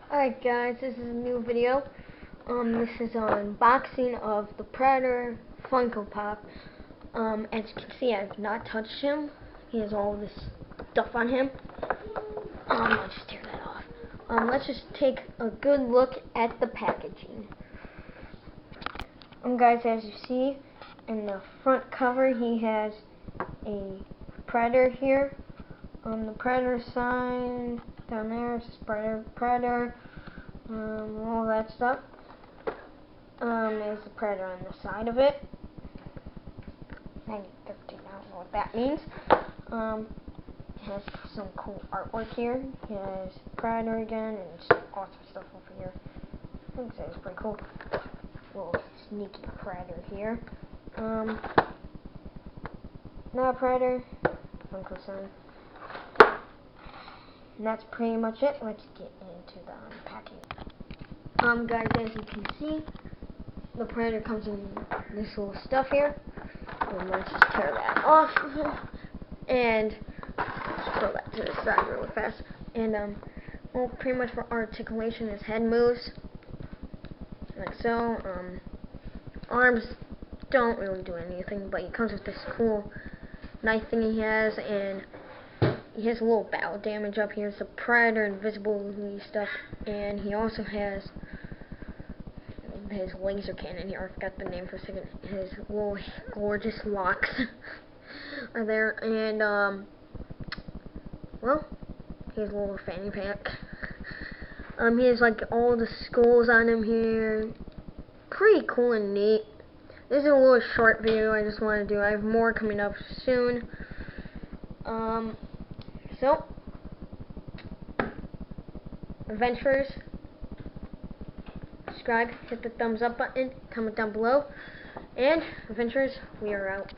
Alright guys, this is a new video. This is an unboxing of the Predator Funko Pop. As you can see, I have not touched him. He has all this stuff on him. I'll just tear that off. Let's just take a good look at the packaging. Guys, as you see, in the front cover, he has a Predator here. The Predator sign down there, it says Predator, all that stuff. There's the Predator on the side of it. 9013, I don't know what that means. It has some cool artwork here. It has Predator again, and some awesome stuff over here. I think that's pretty cool. Little sneaky Predator here. Not Predator, Funko sign. And that's pretty much it. Let's get into the unpacking. Guys, as you can see, the Predator comes in this little stuff here. Let's just tear that off. And just throw that to the side really fast. And, well, pretty much for articulation, his head moves. Like so. Arms don't really do anything, but he comes with this cool knife thing he has, and he has a little battle damage up here. It's a Predator invisibility stuff, and he also has his laser cannon here. I forgot the name for a second. His little gorgeous locks are there, and well, he has a little fanny pack. He has like all the skulls on him here. Pretty cool and neat. This is a little short video I just want to do. I have more coming up soon. So, adventurers, subscribe, hit the thumbs up button, comment down below, and adventurers, we are out.